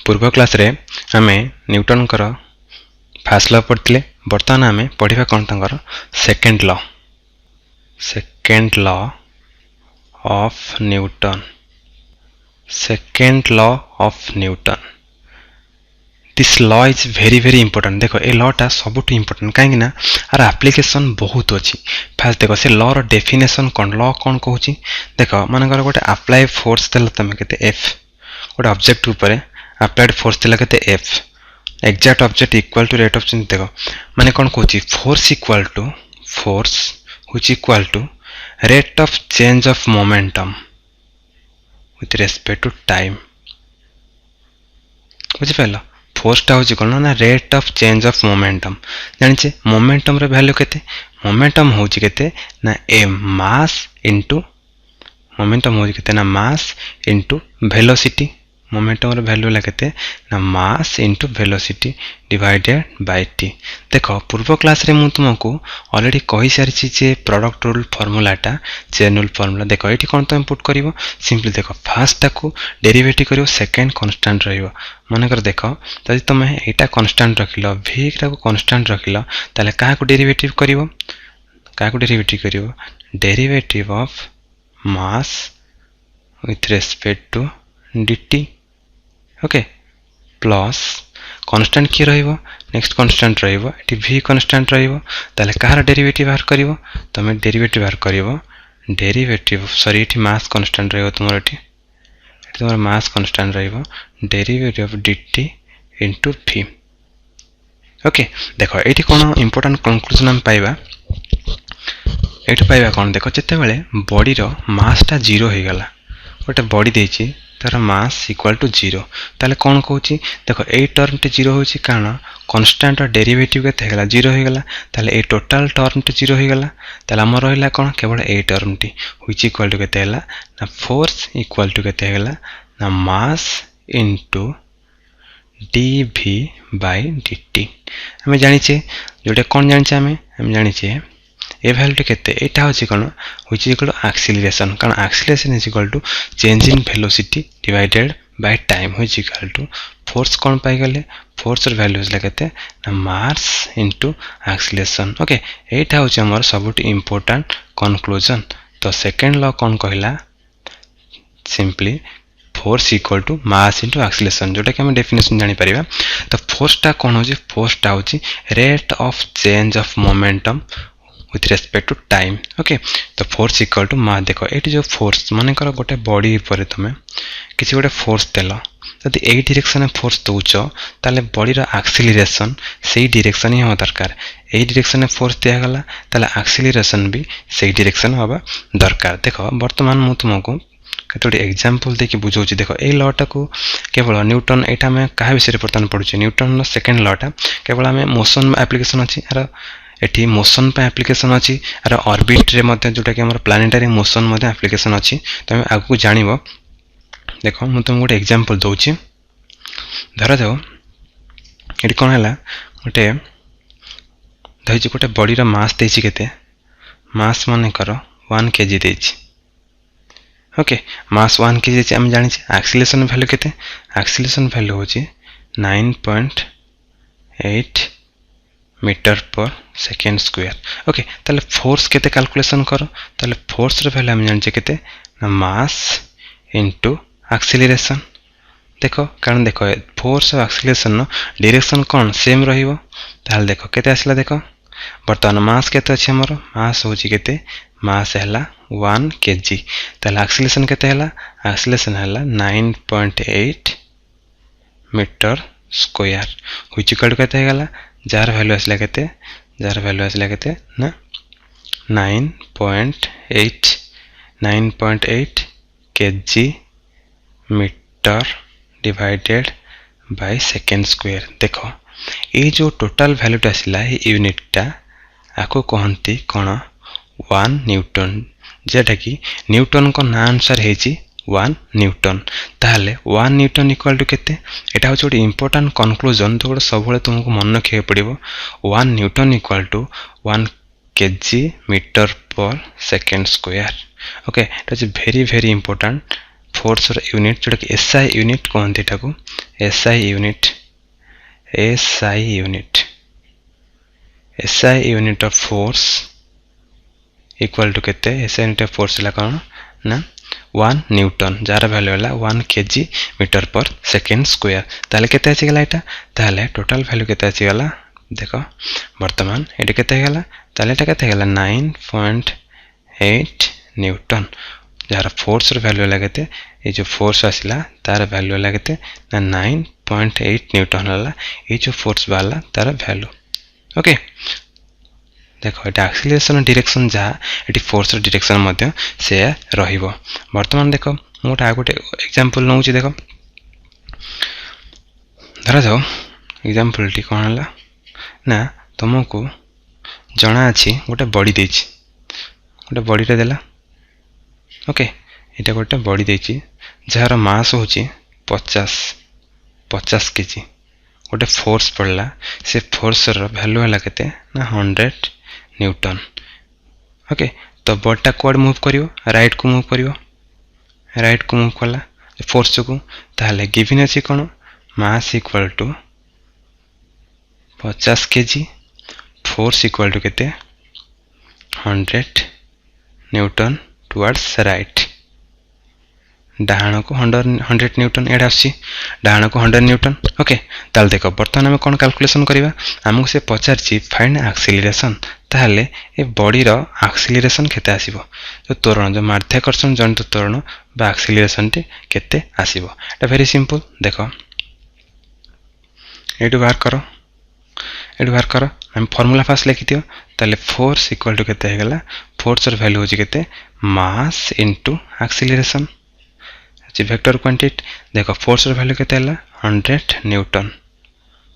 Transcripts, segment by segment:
पूर्व क्लास रे आमे न्यूटन कर फर्स्ट लॉ पढ़ते बर्तमान आमे पढ़ा कौन तंकर second law of Newton this law is very very important. देखो ए लॉटा सबुठ इंपोर्टेंट कहीं आर एप्लिकेशन बहुत अच्छी। फास्ट देखो से लॉ रो डेफिनेशन कौन लॉ कौन कहूँ देखो मानकर गोटे अप्लाई फोर्स देल तुम के एफ गोटे ऑब्जेक्ट ऊपर अप्लाइड फोर्स देला के F exact object equal to rate of change. देखो माने कौन कहूँ force which equal to rate of change of momentum with respect to time. बुझिपार फोर्सटा हूँ कौन ना rate of change of momentum जानिचे मोमेंटम रे वैल्यू केते मोमेंटम हूँ केते ना ए मास इंटू मोमेंटम हूँ केते ना मास इंटू वेलोसिटी मोमेंटम रे वैल्यू लगते ना mass into velocity divided by T. देखो पूर्व क्लास रे मु तुमको ऑलरेडी कहि सारी जे प्रोडक्ट रूल फार्मूलाटा चेन रूल फार्मूला। देखो ये कौन तुम पुट करिवो सिंपली देखो फर्स्ट टाको डेरिवेटिव करिवो सेकंड कांस्टेंट रहिवो मानकर देखो जदि तुम एटा कांस्टेंट रखिलो v टाको कांस्टेंट रखिलो ताले काहा को डेरिवेटिव करिवो derivative of mass with respect to dt okay plus constant की रहिबो नेक्स्ट कांस्टेंट रहिबो एटी v कांस्टेंट रहिबो ताले कहार डेरिवेटिव बाहर करिवो तमे डेरिवेटिव बाहर करिवो डेरिवेटिव सॉरी एटी मास कांस्टेंट रहिबो तुम्हारा मास कांस्टेंट रहिबो derivative of dt into v। Okay देखो एटी कोन इंपोर्टेंट कंक्लूजन हम पाइबा एटी पाइबा कोन देखो जते बेले बॉडी रो मास टा 0 हो गला गोटे बॉडी देछि तार मास इक्वल टू 0 ताले कौन कहूँ देखो ए टर्म टे 0 होची कारण कांस्टेंट डेरिवेटिव केते हेगला 0 हो गला ताले ए टोटल टर्म टे 0 हो गला ताले हमर रहला कोन केवल a term T which equal to केते हेला ना फोर्स इक्वल टू केते हेगला ना mass into dv by dt। हमें जानिचे जोटे कौन जानिचे हमें जानिचे ए वैल्यू केते एटा होची कोन व्हिच इक्वल टू एक्सीलरेशन कारण acceleration is equal to change in velocity divided by time which equal to force कौन पाई गले फोर्स र वैल्यू इज केते ना मास इनटू एक्सीलरेशन। ओके एटा होची हमर सबुट इंपोर्टेंट कंक्लूजन। तो सेकंड लॉ कौन कहला simply force equal to mass into acceleration जोटा कि हम डेफिनेशन जानि परिबा। तो फोर्सटा कौन होची फोर्सटा होची rate of change of momentum with respect to time। Okay तो फोर्स इक्वल टू मास। देखो ये जो फोर्स माने कर गोटे बॉडी पर तुम किसी गोटे फोर्स देल जदि ए डायरेक्शन फोर्स दौच ताले बॉडी रो एक्सीलरेशन से डायरेक्शन ही हो दरकार ए डायरेक्शन फोर्स दिया गला ताले एक्सीलरेशन भी से डायरेक्शन होबा दरकार। देखो वर्तमान मु तुमको केतोडी एग्जांपल देखि बुझौछि। देखो ए लॉटा को केवल न्यूटन एटा में काहे विषय वर्तमान पढुछि न्यूटन रो सेकंड लॉटा केवल हमें मोशन एप्लीकेशन अछि आर एटी मोशन पे एप्लीकेशन अच्छी आर ऑर्बिट रे मध्य जोटा कि हमर प्लानेटरी मोशन मध्य एप्लीकेशन अच्छी तमे आगु जानिबो। देखो मु तुम गोटे एग्जांपल दउछि धरा जाओ एटी कोन हला गोटे धइछि गोटे बॉडी रो मास देछि केते मास माने करो 1 kg देछि। ओके मास 1 kg देछि हम जानि छी एक्सीलरेशन वैल्यू केते एक्सीलरेशन वैल्यू होछि 9.8 metre per second square. Okay ताले फोर्स केते कैलकुलेशन करो ताले फोर्स रे वैल्यू हम जानचे केते मास इनटू एक्सीलरेशन। देखो कारण देखो फोर्स और एक्सीलरेशन नो डायरेक्शन कोन सेम रहिबो ताले देखो केते आसला देखो वर्तमान मास केते अछि हमर मास होची केते मास हला 1 kg ताले एक्सीलरेशन केते हला एक्सीलरेशन हला 9.8 metre square which equal to केते हला जार वैल्यू आसला केते ना 9.8 kg metre divided by second square. देखो ये जो टोटल वैल्यू आसला ये यूनिटटा आको कहंती कोन 1 न्यूटन जेटा कि न्यूटन को ना आंसर हेची 1 न्यूटन ताहले 1 न्यूटन इक्वल टू केते एटा हो छोटी इंपोर्टेंट कंक्लूजन तो सब बेले तुमको मन रखे पड़िबो 1 newton equal to 1 kg metre per second square. Okay it is very very important force unit जोटा कि एसआई यूनिट कहते एटाको SI unit of force equal to केते एसआई यूनिट ऑफ फोर्स है कौन ना 1 न्यूटन जार वैल्यू है 1 kg metre per second square ताले केते आसीगला एटा ताले टोटल वैल्यू केते आसीगला देखो वर्तमान एटा केते गला ताले एटा केते गला 9.8 न्यूटन जार फोर्स वैल्यू लगते ये जो फोर्स आसला तार वैल्यू लगते ना 9.8 न्यूटन है ये जो फोर्स वाला तार वैल्यू ओके देखो ये एक्सीलरेशन डायरेक्शन जहाँ ये फोर्स डायरेक्शन मध्य से रहिबो वर्तमान देखो मोटा गोटे एग्जांपल नउची देखो धरा जाओ एग्जांपल टी कोन हला ना तुमको जना अछि गोटे बॉडी देछि गोटे बॉडी रे देला ओके ये गोटे बॉडी देछि जार मास होची 50 केजी गोटे फोर्स पड़ला से फोर्स रो वैल्यू है केते ना 100 न्यूटन ओके तो बॉडीटा कोड मूव करियो राइट को मूव कला फोर्स को ताले गिवन अछि कोन mass equal to 50 kg force equal to केते 100 न्यूटन टुवर्ड्स राइट डाहाण को 100 न्यूटन एड आसी डाहाण को 100 न्यूटन ओके ताल देखो बर्तमान आम कौन कैलकुलेशन करवा आमको से पचारछि फाइंड एक्सीलरेशन ताहले ए बॉडी रो एक्सीलरेशन केते आसीबो तो त्वरण जो माध्याकर्षण जनित त्वरण बा एक्सीलरेशन टी केते आसीबो एटा वेरी सिंपल देखो एटू बाहर करो हम फार्मूला फास्ट लिखि दियो ताले फोर्स इक्वल टू केते हेगला फोर्स रो वैल्यू होची केते मास इनटू एक्सीलरेशन जी वेक्टर क्वांटिटी देखो फोर्स रो वैल्यू केते हला 100 न्यूटन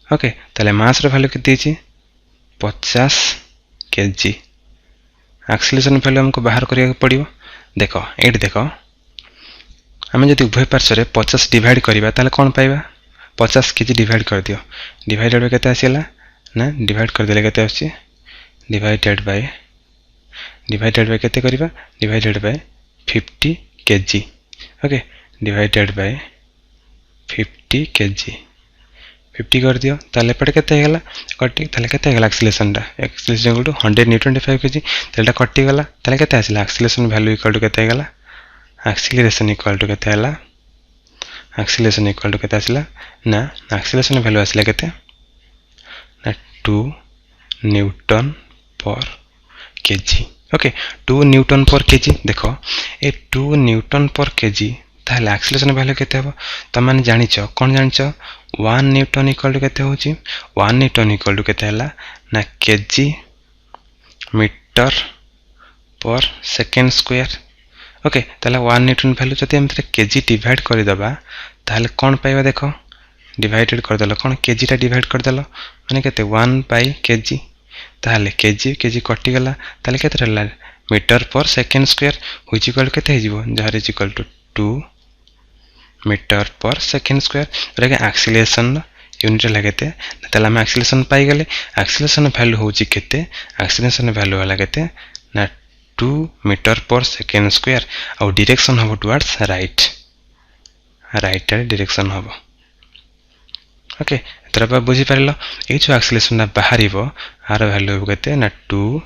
ओके ताले मास रो वैल्यू केते छि 50 केजी एक्सीलरेशन वैल्यू हमको बाहर करिया पड़ियो देखो एट देखो हमें जदि उभय पार्श्व रे 50 डिवाइड करिबा ताले कोन पाइबा 50 केजी डिवाइड कर दियो डिवाइडेड बाय केते आसीला ना डिवाइड कर देले केते आछि डिवाइडेड बाय केते करिबा divided by 50 KG okay divided by 50 KG 50 कर दियो ताले पटे केते हेगला कटी ताले केते हेगला acceleration equal to 100 newton 25 kg तालेटा कटी गला ताले केते आसिला एक्सीलरेशन वैल्यू इक्वल टू केते हेगला एक्सीलरेशन इक्वल टू केते हला एक्सीलरेशन इक्वल टू केते आसिला ना एक्सीलरेशन वैल्यू आसिला केते ना 2 न्यूटन पर केजी ओके 2 न्यूटन पर केजी देखो ए 2 न्यूटन पर केजी ताले एक्सीलरेशन वैल्यू केते हो त माने जानिचो कोन जानिचो 1 न्यूटन इक्वल टू केते होची 1 न्यूटन इक्वल टू केते हला ना KG metre per second square okay ताले 1 न्यूटन वैल्यू जति हम केजी डिवाइड कर दबा ताले कोन पाइबा देखो डिवाइडेड कर देलो कोन केजी टा डिवाइड कर देलो माने केते 1 बाय केजी ताले केजी कटि गला ताले केते रहला metre per second square which equal केते हिजिबो जहार is equal to 2 metre per second square रे एक्सीलरेशन यूनिट लगते ताले हम एक्सीलरेशन पाई गले एक्सीलरेशन वैल्यू होची केते एक्सीलरेशन वैल्यू वाला केते ना 2 मीटर पर सेकेंड स्क्वायर और डायरेक्शन हबो टुवर्ड्स राइट डायरेक्शन हबो ओके तोरा बा बुझी परलो ए जो एक्सीलरेशन बाहरिबो आर वैल्यू केते ना 2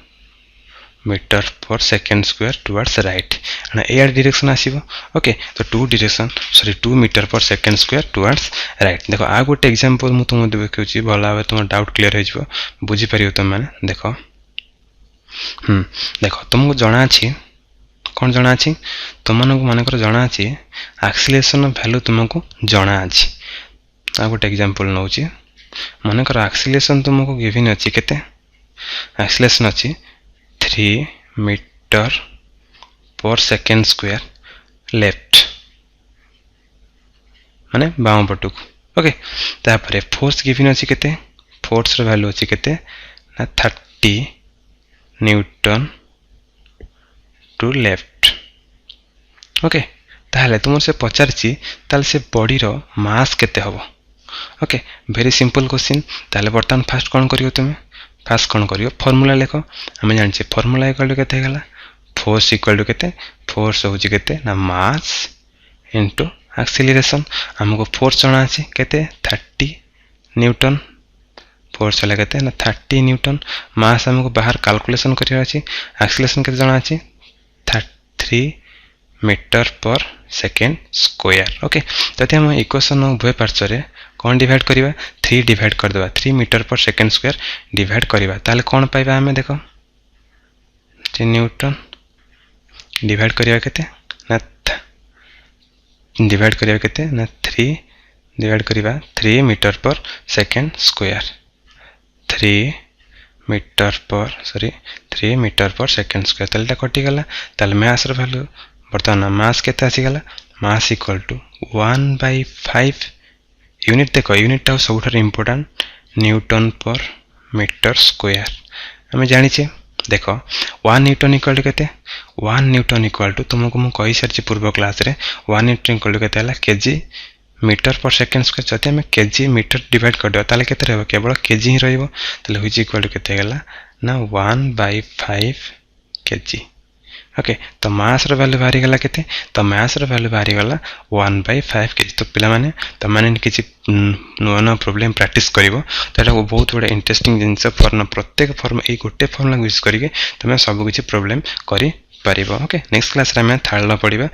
metre per second square towards right ना ए डायरेक्शन आसीबो ओके तो 2 metre per second square towards right देखो आ गोटे एग्जांपल मु तुम देखौची भला भाबे तुम डाउट क्लियर हो जिवो बुझी परियो तुम माने देखो देखो तुमको जना अछि कोन जना अछि तुमनको माने कर जना अछि एक्सीलरेशन वैल्यू तुमको जना अछि आ गोटे एग्जांपल नउची माने कर एक्सीलरेशन तुमको गिवन अछि केते एक्सीलरेशन अछि 3 metre per second square left माने बाम पटुक ओके तापरे फोर्स गिवन अछि केते फोर्स रो वैल्यू अछि केते ना 30 न्यूटन टू लेफ्ट ओके ताहले तुम से पचारछि ताले से बॉडी रो मास केते हबो ओके वेरी सिंपल क्वेश्चन ताले बर्तन फास्ट कोन करियो तुम फास्ट कोन करियो फार्मूला लिखो हम जानछि फार्मूला इक्वल टू केते गला फोर्स इक्वल टू केते फोर्स होछि केते ना मास इंटू एक्सीलरेशन आमको फोर्स जना अछि केते 30 न्यूटन फोर्स हला केते ना 30 न्यूटन मास हमको बाहर कैलकुलेशन करिया अछि एक्सीलरेशन केते जना अछि 3 metre per second square okay तते हम इक्वेशन उभय पार्श्व रे कोन डिवाइड करिवा 3 डिवाइड कर देबा 3 metre per second square divide करिवा ताले कोन पाइबा हमें देखो 3 न्यूटन डिवाइड करिवा केते ना डिवाइड करिवा केते ना 3 divide करिवा 3 metre per second square 3 metre per second square ताले कटि गला ताले मास र वैल्यू बर्तमान मास केते आसी गला मास इक्वल टू 1/5 यूनिट देखो यूनिट टा सबुठार इंपोर्टेंट न्यूटन पर मीटर स्क्वायर हमें जानी छे देखो 1 न्यूटन इक्वल टू केते 1 न्यूटन इक्वल टू तुमको मु कहि सरछि पूर्व क्लास रे 1 न्यूटन इक्वल टू केते हला KG metre per second square जते हम केजी मीटर डिवाइड कर दो ताले केते रहबो केवल केजी ही रहइबो ताले हुई इक्वल टू केते गेला ना 1/5 केजी ओके तो मास रो वैल्यू बाहरी गला केते तो मास रो वैल्यू बाहरी गला 1/5 केजी तो पिला माने त माने किछि नो प्रॉब्लम प्रैक्टिस करिवो तो एटा बहुत बड़ा इंटरेस्टिंग जिंस फॉर्म प्रत्येक फॉर्म ए गोटे फॉर्मुला यूज करिके तमे सब किछि प्रॉब्लम करि परिबो ओके नेक्स्ट क्लास रे हम थर्ड ला पढिबा